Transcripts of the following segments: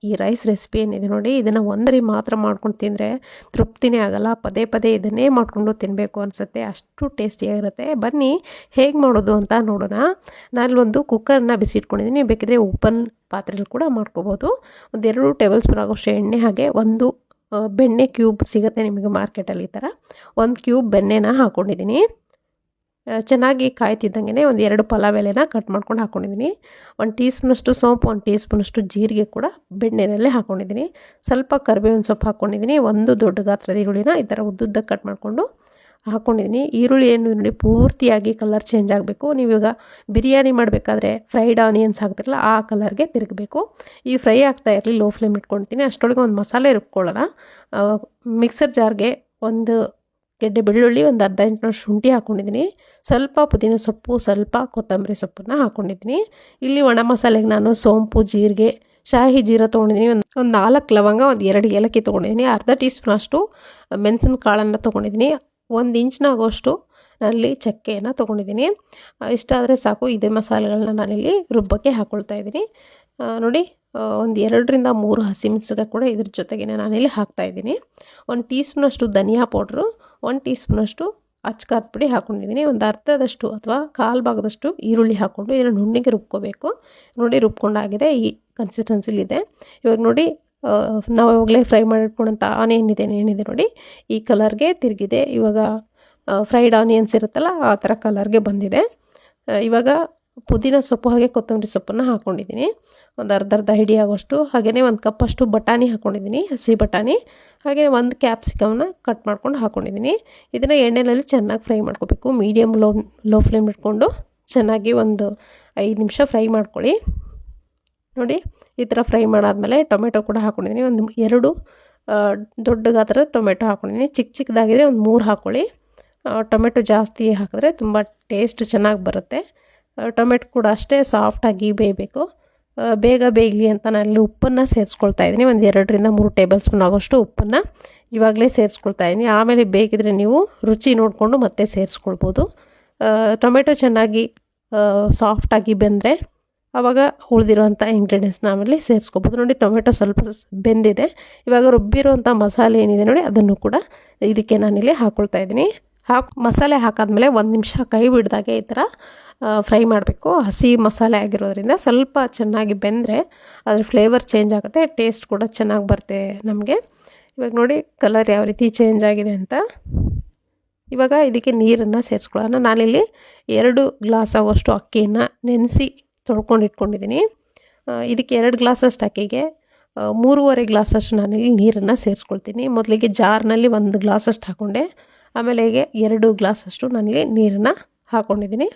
ಈ rice recipe ಏನಿದೆ ನೋಡಿ, ಇದನ್ನು ಒಂದರಿ ಮಾತ್ರ ಮಾಡ್ಕೊಂಡು ತಿಂದರೆ ತೃಪ್ತಿನೇ ಆಗಲ್ಲ. ಪದೇ ಪದೇ ಇದನ್ನೇ ಮಾಡಿಕೊಂಡು ತಿನ್ನಬೇಕು ಅನಿಸುತ್ತೆ, ಅಷ್ಟು ಟೇಸ್ಟಿಯಾಗಿರುತ್ತೆ. ಬನ್ನಿ ಹೇಗೆ ಮಾಡೋದು ಅಂತ ನೋಡೋಣ. ನಾನು ಒಂದು ಕುಕ್ಕರ್ನ ಬಿಸಿಟ್ಕೊಂಡಿದ್ದೀನಿ, ಬೇಕಿದ್ರೆ ಓಪನ್ ಪಾತ್ರೆಯಲ್ಲಿ ಕೂಡ ಮಾಡ್ಕೋಬೋದು. ಒಂದು 2 ಟೇಬಲ್ ಸ್ಪೂನ್ ಆಗೋಷ್ಟು ಎಣ್ಣೆ, ಹಾಗೆ ಒಂದು ಬೆಣ್ಣೆ ಕ್ಯೂಬ್ ಸಿಗುತ್ತೆ ನಿಮಗೆ ಮಾರ್ಕೆಟಲ್ಲಿ. ಈ ಥರ 1 ಕ್ಯೂಬ್ ಬೆಣ್ಣೆನ ಹಾಕ್ಕೊಂಡಿದ್ದೀನಿ. ಚೆನ್ನಾಗಿ ಕಾಯ್ತಿದ್ದಂಗೆ ಒಂದು 2 ಪಲಾವ್ ಎಲೆನ ಕಟ್ ಮಾಡ್ಕೊಂಡು ಹಾಕ್ಕೊಂಡಿದ್ದೀನಿ. 1 ಟೀ ಸ್ಪೂನಷ್ಟು ಸೋಂಪು, 1 ಟೀ ಸ್ಪೂನಷ್ಟು ಜೀರಿಗೆ ಕೂಡ ಬೆಣ್ಣೆನಲ್ಲೇ ಹಾಕ್ಕೊಂಡಿದ್ದೀನಿ. ಸ್ವಲ್ಪ ಕರಿಬೇವಿನ ಸೊಪ್ಪು ಹಾಕ್ಕೊಂಡಿದ್ದೀನಿ. ಒಂದು ದೊಡ್ಡ ಗಾತ್ರದ ಈರುಳ್ಳಿನ ಈ ಥರ ಉದ್ದುದ್ದಕ್ಕೆ ಕಟ್ ಮಾಡಿಕೊಂಡು ಹಾಕ್ಕೊಂಡಿದ್ದೀನಿ. ಈರುಳ್ಳಿ ಏನು ನೋಡಿ ಪೂರ್ತಿಯಾಗಿ ಕಲರ್ ಚೇಂಜ್ ಆಗಬೇಕು. ನೀವೀಗ ಬಿರಿಯಾನಿ ಮಾಡಬೇಕಾದ್ರೆ ಫ್ರೈಡ್ ಆನಿಯನ್ಸ್ ಹಾಕ್ತಿರಲ್ಲ, ಆ ಕಲರ್ಗೆ ತಿರುಗಬೇಕು. ಈ ಫ್ರೈ ಆಗ್ತಾ ಇರಲಿ, ಲೋ ಫ್ಲೇಮ್ ಇಟ್ಕೊಳ್ತೀನಿ. ಅಷ್ಟರೊಳಗೆ ಒಂದು ಮಸಾಲೆ ರುಬ್ಕೊಳ್ಳೋಣ. ಮಿಕ್ಸರ್ ಜಾರ್ಗೆ ಒಂದು ಗೆಡ್ಡೆ ಬೆಳ್ಳುಳ್ಳಿ, ಒಂದು ಅರ್ಧ ಇಂಚಿನಷ್ಟು ಶುಂಠಿ ಹಾಕ್ಕೊಂಡಿದ್ದೀನಿ. ಸ್ವಲ್ಪ ಪುದೀನ ಸೊಪ್ಪು, ಸ್ವಲ್ಪ ಕೊತ್ತಂಬರಿ ಸೊಪ್ಪನ್ನು ಹಾಕ್ಕೊಂಡಿದ್ದೀನಿ. ಇಲ್ಲಿ ಒಣ ಮಸಾಲೆಗೆ ನಾನು ಸೋಂಪು, ಜೀರಿಗೆ, ಶಾಹಿ ಜೀರಾ ತೊಗೊಂಡಿದ್ದೀನಿ. ಒಂದು 4 ಲವಂಗ, ಒಂದು 2 ಏಲಕ್ಕಿ ತೊಗೊಂಡಿದ್ದೀನಿ. ಅರ್ಧ ಟೀ ಸ್ಪೂನಷ್ಟು ಮೆಣಸಿನ ಕಾಳನ್ನು ತೊಗೊಂಡಿದ್ದೀನಿ. 1 ಇಂಚಿನಾಗೋಷ್ಟು ನಾನಲ್ಲಿ ಚಕ್ಕೆಯನ್ನು ತೊಗೊಂಡಿದ್ದೀನಿ. ಇಷ್ಟ ಆದರೆ ಸಾಕು. ಇದೇ ಮಸಾಲೆಗಳನ್ನ ನಾನಿಲ್ಲಿ ರುಬ್ಬಕ್ಕೆ ಹಾಕ್ಕೊಳ್ತಾ ಇದ್ದೀನಿ. ನೋಡಿ, ಒಂದು 2 ರಿಂದ 3 ಹಸಿಮೆಣಸಿನಕಾಯಿ ಕೂಡ ಇದ್ರ ಜೊತೆಗೆ ನಾನಿಲ್ಲಿ ಹಾಕ್ತಾಯಿದ್ದೀನಿ. 1 ಟೀ ಸ್ಪೂನಷ್ಟು ಧನಿಯಾ ಪೌಡ್ರು, 1 ಟೀ ಸ್ಪೂನಷ್ಟು ಅಚ್ಕಾರದ ಪುಡಿ ಹಾಕ್ಕೊಂಡಿದ್ದೀನಿ. ಒಂದು ಅರ್ಧದಷ್ಟು ಅಥವಾ 1/4 ಭಾಗದಷ್ಟು ಈರುಳ್ಳಿ ಹಾಕ್ಕೊಂಡು ಇದನ್ನು ನುಣ್ಣಗೆ ರುಬ್ಕೋಬೇಕು. ನೋಡಿ, ರುಬ್ಕೊಂಡಾಗಿದೆ, ಈ ಕನ್ಸಿಸ್ಟೆನ್ಸಿಲಿದೆ. ಇವಾಗ ನೋಡಿ, ನಾವು ಇವಾಗಲೇ ಫ್ರೈ ಮಾಡಿಟ್ಕೊಂಡಂಥ ಆನಿಯನ್ ಏನಿದೆ ನೋಡಿ, ಈ ಕಲರ್ಗೆ ತಿರುಗಿದೆ. ಇವಾಗ ಫ್ರೈಡ್ ಆನಿಯನ್ಸ್ ಇರುತ್ತಲ್ಲ, ಆ ಥರ ಕಲರ್ಗೆ ಬಂದಿದೆ. ಇವಾಗ ಪುದೀನ ಸೊಪ್ಪು ಹಾಗೆ ಕೊತ್ತಂಬರಿ ಸೊಪ್ಪನ್ನು ಹಾಕ್ಕೊಂಡಿದ್ದೀನಿ. ಒಂದು ಅರ್ಧ ಹಿಡಿ ಆಗೋಷ್ಟು. ಹಾಗೆಯೇ 1 ಕಪ್ಪಷ್ಟು ಬಟಾಣಿ ಹಾಕ್ಕೊಂಡಿದ್ದೀನಿ, ಹಸಿ ಬಟಾಣಿ. ಹಾಗೆಯೇ 1 ಕ್ಯಾಪ್ಸಿಕಮ್ನ ಕಟ್ ಮಾಡ್ಕೊಂಡು ಹಾಕ್ಕೊಂಡಿದ್ದೀನಿ. ಇದನ್ನು ಎಣ್ಣೆಯಲ್ಲಿ ಚೆನ್ನಾಗಿ ಫ್ರೈ ಮಾಡ್ಕೋಬೇಕು. ಮೀಡಿಯಮ್ ಲೋ ಫ್ಲೇಮ್ ಇಟ್ಕೊಂಡು ಚೆನ್ನಾಗಿ ಒಂದು 5 ನಿಮಿಷ ಫ್ರೈ ಮಾಡ್ಕೊಳ್ಳಿ. ನೋಡಿ, ಈ ಥರ ಫ್ರೈ ಮಾಡಾದಮೇಲೆ ಟೊಮೆಟೊ ಕೂಡ ಹಾಕ್ಕೊಂಡಿದ್ದೀನಿ. ಒಂದು 2 ದೊಡ್ಡ ಗಾತ್ರದ ಟೊಮೆಟೊ ಹಾಕ್ಕೊಂಡಿದ್ದೀನಿ. ಚಿಕ್ಕದಾಗಿದ್ದರೆ ಒಂದು 3 ಹಾಕ್ಕೊಳ್ಳಿ. ಟೊಮೆಟೊ ಜಾಸ್ತಿ ಹಾಕಿದ್ರೆ ತುಂಬ ಟೇಸ್ಟ್ ಚೆನ್ನಾಗಿ ಬರುತ್ತೆ. ಟೊಮೆಟೊ ಕೂಡ ಅಷ್ಟೇ ಸಾಫ್ಟಾಗಿ ಬೇಯಬೇಕು. ಬೇಗ ಬೇಯಲಿ ಅಂತ ನಾನು ಇಲ್ಲಿ ಉಪ್ಪನ್ನು ಸೇರಿಸ್ಕೊಳ್ತಾ ಇದ್ದೀನಿ. ಒಂದು 2 ರಿಂದ 3 ಟೇಬಲ್ ಸ್ಪೂನ್ ಆಗೋಷ್ಟು ಉಪ್ಪನ್ನು ಇವಾಗಲೇ ಸೇರಿಸ್ಕೊಳ್ತಾ ಇದ್ದೀನಿ. ಆಮೇಲೆ ಬೇಕಿದ್ರೆ ನೀವು ರುಚಿ ನೋಡಿಕೊಂಡು ಮತ್ತೆ ಸೇರಿಸ್ಕೊಳ್ಬೋದು. ಟೊಮೆಟೊ ಚೆನ್ನಾಗಿ ಸಾಫ್ಟಾಗಿ ಬೆಂದರೆ ಆವಾಗ ಉಳಿದಿರೋಂಥ ಇಂಗ್ರೀಡಿಯೆಂಟ್ಸ್ನ ಆಮೇಲೆ ಸೇರಿಸ್ಕೊಬೋದು. ನೋಡಿ, ಟೊಮೆಟೊ ಸ್ವಲ್ಪ ಬೆಂದಿದೆ. ಇವಾಗ ರುಬ್ಬಿರೋಂಥ ಮಸಾಲೆ ಏನಿದೆ ನೋಡಿ, ಅದನ್ನು ಕೂಡ ಇದಕ್ಕೆ ನಾನಿಲ್ಲಿ ಹಾಕ್ಕೊಳ್ತಾ ಇದ್ದೀನಿ. ಮಸಾಲೆ ಹಾಕಾದ್ಮೇಲೆ 1 ನಿಮಿಷ ಕೈ ಬಿಡ್ದಾಗೆ ಈ ಥರ ಫ್ರೈ ಮಾಡಬೇಕು. ಹಸಿ ಮಸಾಲೆ ಆಗಿರೋದ್ರಿಂದ ಸ್ವಲ್ಪ ಚೆನ್ನಾಗಿ ಬೆಂದರೆ ಅದ್ರ ಫ್ಲೇವರ್ ಚೇಂಜ್ ಆಗುತ್ತೆ, ಟೇಸ್ಟ್ ಕೂಡ ಚೆನ್ನಾಗಿ ಬರುತ್ತೆ ನಮಗೆ. ಇವಾಗ ನೋಡಿ ಕಲರ್ ಯಾವ ರೀತಿ ಚೇಂಜ್ ಆಗಿದೆ ಅಂತ. ಇವಾಗ ಇದಕ್ಕೆ ನೀರನ್ನು ಸೇರಿಸ್ಕೊಳ್ಳೋಣ. ನಾನಿಲ್ಲಿ 2 ಗ್ಲಾಸ್ ಆಗೋಷ್ಟು ಅಕ್ಕಿಯನ್ನು ನೆನೆಸಿ ತೊಳ್ಕೊಂಡು ಇಟ್ಕೊಂಡಿದ್ದೀನಿ. ಇದಕ್ಕೆ 2 ಗ್ಲಾಸಷ್ಟು ಅಕ್ಕಿಗೆ 3.5 ಗ್ಲಾಸಷ್ಟು ನಾನಿಲ್ಲಿ ನೀರನ್ನು ಸೇರಿಸ್ಕೊಳ್ತೀನಿ. ಮೊದಲಿಗೆ ಜಾರ್ನಲ್ಲಿ 1 ಗ್ಲಾಸಷ್ಟು ಹಾಕ್ಕೊಂಡೆ. ಆಮೇಲೆ ಹೀಗೆ 2 ಗ್ಲಾಸಷ್ಟು ನಾನಿಲ್ಲಿ ನೀರನ್ನು ಹಾಕ್ಕೊಂಡಿದ್ದೀನಿ.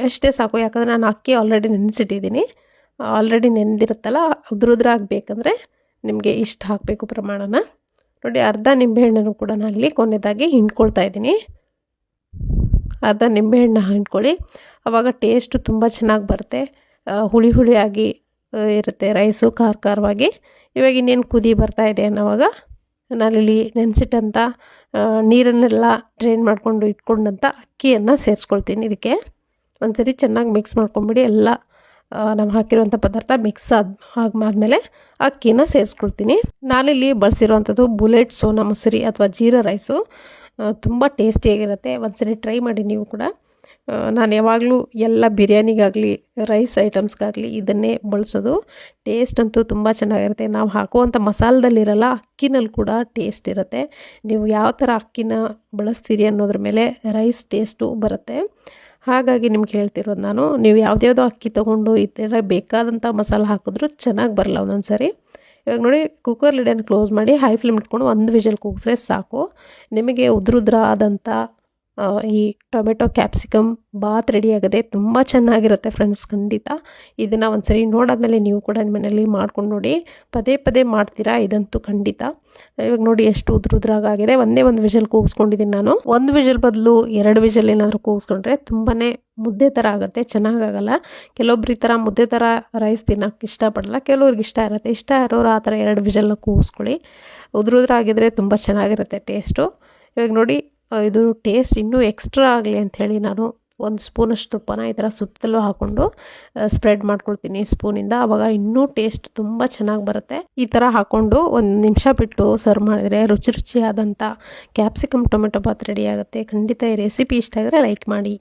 ಅಷ್ಟೇ ಸಾಕು, ಯಾಕಂದರೆ ನಾನು ಅಕ್ಕಿ ಆಲ್ರೆಡಿ ನೆನೆಸಿಟ್ಟಿದ್ದೀನಿ. ಆಲ್ರೆಡಿ ನೆನೆದಿರುತ್ತಲ್ಲ, ಉದುರುದ್ರ ಆಗಬೇಕಂದ್ರೆ ನಿಮಗೆ ಇಷ್ಟು ಹಾಕಬೇಕು ಪ್ರಮಾಣನ. ನೋಡಿ, ಅರ್ಧ ನಿಂಬೆಹಣ್ಣನ್ನು ಕೂಡ ನಾನಿಲ್ಲಿ ಕೊನೆಯದಾಗಿ ಹಿಂಡ್ಕೊಳ್ತಾ ಇದ್ದೀನಿ. ಅರ್ಧ ನಿಂಬೆಹಣ್ಣು ಹಿಂಡ್ಕೊಳ್ಳಿ, ಆವಾಗ ಟೇಸ್ಟು ತುಂಬ ಚೆನ್ನಾಗಿ ಬರುತ್ತೆ. ಹುಳಿಯಾಗಿ ಇರುತ್ತೆ ರೈಸು, ಖಾರವಾಗಿ. ಇವಾಗ ಇನ್ನೇನು ಕುದಿ ಬರ್ತಾ ಇದೆ ಅನ್ನೋವಾಗ ನಾನಿಲ್ಲಿ ನೆನೆಸಿಟ್ಟಂಥ ನೀರನ್ನೆಲ್ಲ ಡ್ರೈನ್ ಮಾಡಿಕೊಂಡು ಇಟ್ಕೊಂಡಂಥ ಅಕ್ಕಿಯನ್ನು ಸೇರಿಸ್ಕೊಳ್ತೀನಿ. ಇದಕ್ಕೆ ಒಂದ್ಸರಿ ಚೆನ್ನಾಗಿ ಮಿಕ್ಸ್ ಮಾಡ್ಕೊಂಬಿಡಿ. ಎಲ್ಲ ನಾವು ಹಾಕಿರುವಂಥ ಪದಾರ್ಥ ಮಿಕ್ಸ್ ಆದಮೇಲೆ ಅಕ್ಕಿನ ಸೇರಿಸ್ಕೊಳ್ತೀನಿ. ನಾನಿಲ್ಲಿ ಬಳಸಿರುವಂಥದ್ದು ಬುಲೆಟ್ ಸೋನಾ ಮಸೂರಿ ಅಥವಾ ಜೀರಾ ರೈಸು. ತುಂಬ ಟೇಸ್ಟಿಯಾಗಿರುತ್ತೆ. ಒಂದ್ಸರಿ ಟ್ರೈ ಮಾಡಿ ನೀವು ಕೂಡ. ನಾನು ಯಾವಾಗಲೂ ಎಲ್ಲ ಬಿರಿಯಾನಿಗಾಗಲಿ ರೈಸ್ ಐಟಮ್ಸ್ಗಾಗಲಿ ಇದನ್ನೇ ಬಳಸೋದು. ಟೇಸ್ಟ್ ಅಂತೂ ತುಂಬ ಚೆನ್ನಾಗಿರುತ್ತೆ. ನಾವು ಹಾಕುವಂಥ ಮಸಾಲದಲ್ಲಿರಲ್ಲ, ಅಕ್ಕಿನಲ್ಲಿ ಕೂಡ ಟೇಸ್ಟ್ ಇರುತ್ತೆ. ನೀವು ಯಾವ ಥರ ಅಕ್ಕಿನ ಬಳಸ್ತೀರಿ ಅನ್ನೋದ್ರ ಮೇಲೆ ರೈಸ್ ಟೇಸ್ಟು ಬರುತ್ತೆ. ಹಾಗಾಗಿ ನಿಮ್ಗೆ ಹೇಳ್ತಿರೋದು ನಾನು, ನೀವು ಯಾವುದ್ಯಾವುದೋ ಅಕ್ಕಿ ತೊಗೊಂಡು ಈ ಥರ ಬೇಕಾದಂಥ ಮಸಾಲೆ ಹಾಕಿದ್ರೂ ಚೆನ್ನಾಗಿ ಬರಲ್ಲ ಒಂದೊಂದು ಸಾರಿ. ಇವಾಗ ನೋಡಿ, ಕುಕ್ಕರ್ ಲಿಡನ್ನು ಕ್ಲೋಸ್ ಮಾಡಿ ಹೈ ಫ್ಲೇಮ್ ಇಟ್ಕೊಂಡು 1 ವಿಷಲ್ ಕೂಗಿಸ್ರೆ ಸಾಕು. ನಿಮಗೆ ಉದುರುದ್ರ ಆದಂಥ ಈ ಟೊಮೆಟೊ ಕ್ಯಾಪ್ಸಿಕಮ್ ಬಾತ್ ರೆಡಿ ಆಗಿದೆ. ತುಂಬ ಚೆನ್ನಾಗಿರುತ್ತೆ ಫ್ರೆಂಡ್ಸ್, ಖಂಡಿತ. ಇದನ್ನು ಒಂದ್ಸರಿ ನೋಡಾದ್ಮೇಲೆ ನೀವು ಕೂಡ ನಿಮ್ಮ ಮನೇಲಿ ಮಾಡ್ಕೊಂಡು ನೋಡಿ. ಪದೇ ಮಾಡ್ತೀರಾ ಇದಂತೂ ಖಂಡಿತ. ಇವಾಗ ನೋಡಿ ಎಷ್ಟು ಉದುರುದ್ರಾಗಿದೆ. ಒಂದೇ 1 ವಿಷಲ್ ಕೂಗಿಸ್ಕೊಂಡಿದ್ದೀನಿ ನಾನು. 1 ವಿಷಲ್ ಬದಲು 2 ವಿಷಲ್ ಏನಾದರೂ ಕೂಗಿಸ್ಕೊಂಡ್ರೆ ತುಂಬಾ ಮುದ್ದೆ ಥರ ಆಗುತ್ತೆ, ಚೆನ್ನಾಗಾಗಲ್ಲ. ಕೆಲವೊಬ್ರು ಈ ಥರ ಮುದ್ದೆ ಥರ ರೈಸ್ ತಿನ್ನೋಕ್ಕೆ ಇಷ್ಟಪಡಲ್ಲ, ಕೆಲವ್ರಿಗೆ ಇಷ್ಟ ಇರುತ್ತೆ. ಇಷ್ಟ ಇರೋರು ಆ ಥರ 2 ವಿಷಲ್ನ ಕೂಗಿಸ್ಕೊಳ್ಳಿ. ಉದುರುದ್ರಾಗಿದ್ದರೆ ತುಂಬ ಚೆನ್ನಾಗಿರುತ್ತೆ ಟೇಸ್ಟು. ಇವಾಗ ನೋಡಿ, ಇದು ಟೇಸ್ಟ್ ಇನ್ನೂ ಎಕ್ಸ್ಟ್ರಾ ಆಗಲಿ ಅಂಥೇಳಿ ನಾನು ಒಂದು ಸ್ಪೂನಷ್ಟು ತುಪ್ಪನ ಈ ಥರ ಸುತ್ತಲೂ ಹಾಕ್ಕೊಂಡು ಸ್ಪ್ರೆಡ್ ಮಾಡ್ಕೊಳ್ತೀನಿ ಸ್ಪೂನಿಂದ. ಆವಾಗ ಇನ್ನೂ ಟೇಸ್ಟ್ ತುಂಬ ಚೆನ್ನಾಗಿ ಬರುತ್ತೆ. ಈ ಥರ ಹಾಕ್ಕೊಂಡು ಒಂದು ನಿಮಿಷ ಬಿಟ್ಟು ಸರ್ವ್ ಮಾಡಿದರೆ ರುಚಿಯಾದಂಥ ಕ್ಯಾಪ್ಸಿಕಮ್ ಟೊಮೆಟೊ ಬಾತ್ ರೆಡಿ ಆಗುತ್ತೆ. ಖಂಡಿತ ಈ ರೆಸಿಪಿ ಇಷ್ಟ ಆದರೆ ಲೈಕ್ ಮಾಡಿ.